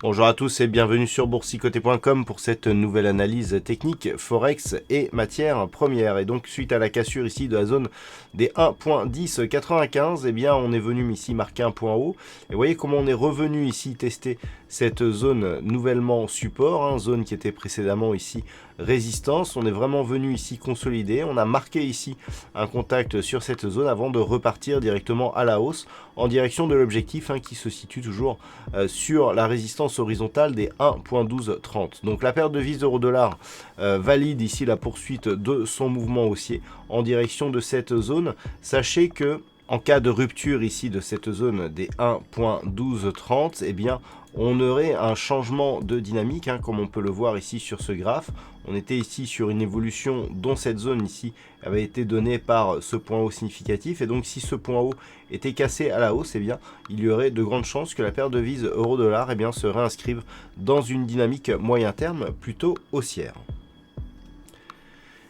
Bonjour à tous et bienvenue sur boursicoté.com pour cette nouvelle analyse technique Forex et matières premières. Et donc suite à la cassure ici de la zone des 1.1095, eh bien on est venu ici marquer un point haut. Et vous voyez comment on est revenu ici tester cette zone nouvellement support, zone qui était précédemment ici résistance. On est vraiment venu ici consolider. On a marqué ici un contact sur cette zone avant de repartir directement à la hausse en direction de l'objectif qui se situe toujours sur la résistance horizontale des 1.1230. Donc la paire de devises euro-dollar valide ici la poursuite de son mouvement haussier en direction de cette zone. Sachez que en cas de rupture ici de cette zone des 1.1230, eh bien on aurait un changement de dynamique, comme on peut le voir ici sur ce graphe. On était ici sur une évolution dont cette zone ici avait été donnée par ce point haut significatif. Et donc si ce point haut était cassé à la hausse, eh bien il y aurait de grandes chances que la paire de devises euro-dollar se réinscrive dans une dynamique moyen terme plutôt haussière.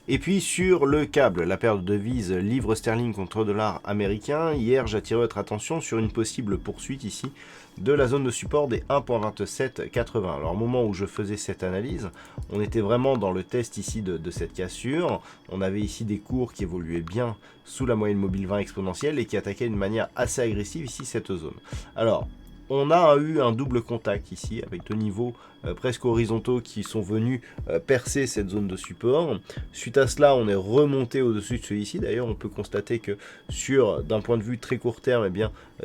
Et puis sur le câble, la paire de devises livre sterling contre dollar américain, hier j'attirais votre attention sur une possible poursuite ici de la zone de support des 1.2780. Alors au moment où je faisais cette analyse, on était vraiment dans le test ici de cette cassure. On avait ici des cours qui évoluaient bien sous la moyenne mobile 20 exponentielle et qui attaquaient d'une manière assez agressive ici cette zone. Alors on a eu un double contact ici avec deux niveaux presque horizontaux qui sont venus percer cette zone de support. Suite à cela, on est remonté au-dessus de celui-ci. D'ailleurs, on peut constater que d'un point de vue très court terme,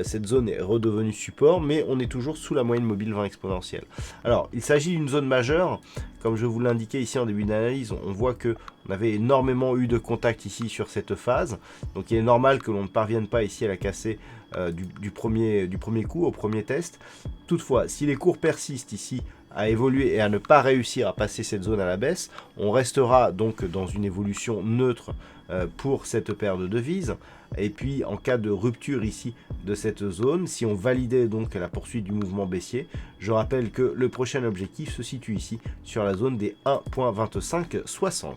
cette zone est redevenue support, mais on est toujours sous la moyenne mobile 20 exponentielle. Alors, il s'agit d'une zone majeure. Comme je vous l'indiquais ici en début d'analyse, on voit que on avait énormément eu de contact ici sur cette phase. Donc, il est normal que l'on ne parvienne pas ici à la casser du premier coup, au premier test. Toutefois, si les cours persistent ici à évoluer et à ne pas réussir à passer cette zone à la baisse, on restera donc dans une évolution neutre pour cette paire de devises. Et puis en cas de rupture ici de cette zone, si on validait donc la poursuite du mouvement baissier, je rappelle que le prochain objectif se situe ici sur la zone des 1.2560.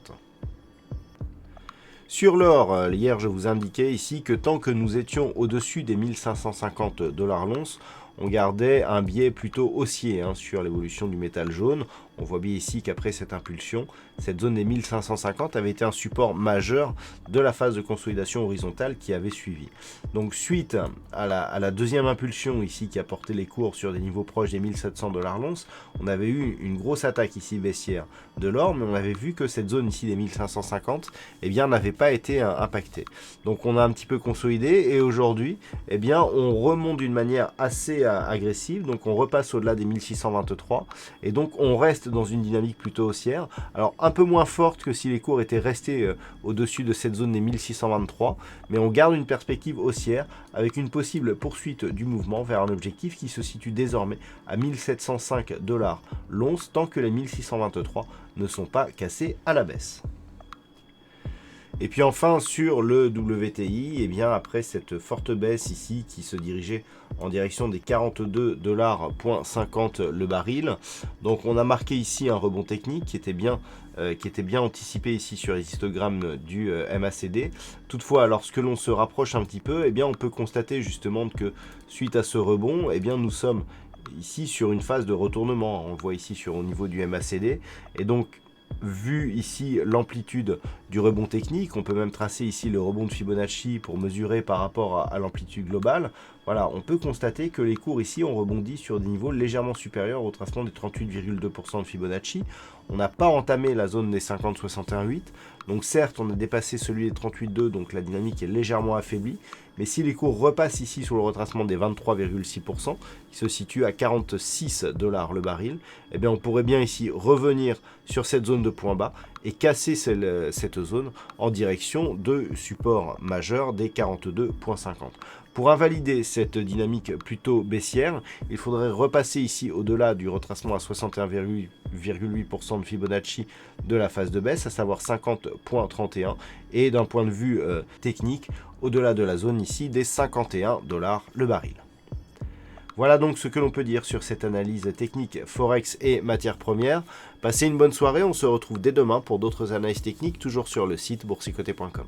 Sur l'or, hier je vous indiquais ici que tant que nous étions au-dessus des 1550 $ l'once, on gardait un biais plutôt haussier sur l'évolution du métal jaune. On voit bien ici qu'après cette impulsion, cette zone des 1550 avait été un support majeur de la phase de consolidation horizontale qui avait suivi. Donc suite à la deuxième impulsion ici qui a porté les cours sur des niveaux proches des 1700 $ l'once, on avait eu une grosse attaque ici baissière de l'or, mais on avait vu que cette zone ici des 1550 n'avait pas été impactée. Donc on a un petit peu consolidé et aujourd'hui on remonte d'une manière assez agressive, donc on repasse au-delà des 1623 et donc on reste dans une dynamique plutôt haussière, alors un peu moins forte que si les cours étaient restés au-dessus de cette zone des 1623, mais on garde une perspective haussière avec une possible poursuite du mouvement vers un objectif qui se situe désormais à 1705 $ l'once tant que les 1623 ne sont pas cassés à la baisse. Et puis enfin sur le WTI, après cette forte baisse ici qui se dirigeait en direction des 42,50 $ le baril, donc on a marqué ici un rebond technique qui était bien anticipé ici sur les histogrammes du MACD. Toutefois, lorsque l'on se rapproche un petit peu, on peut constater justement que suite à ce rebond, nous sommes ici sur une phase de retournement. On le voit ici au niveau du MACD et donc vu ici l'amplitude du rebond technique, on peut même tracer ici le rebond de Fibonacci pour mesurer par rapport à l'amplitude globale. Voilà, on peut constater que les cours ici ont rebondi sur des niveaux légèrement supérieurs au tracement des 38,2% de Fibonacci. On n'a pas entamé la zone des 50,61,8. Donc certes, on a dépassé celui des 38,2, donc la dynamique est légèrement affaiblie. Mais si les cours repassent ici sur le retracement des 23,6%, qui se situe à 46 $ le baril, on pourrait bien ici revenir sur cette zone de point bas et casser cette zone en direction de support majeur des 42,50. Pour invalider cette dynamique plutôt baissière, il faudrait repasser ici au-delà du retracement à 61,8% de Fibonacci de la phase de baisse, à savoir 50,31, et d'un point de vue technique, au-delà de la zone ici des 51 $ le baril. Voilà donc ce que l'on peut dire sur cette analyse technique Forex et matières premières. Passez une bonne soirée, on se retrouve dès demain pour d'autres analyses techniques, toujours sur le site boursicoté.com.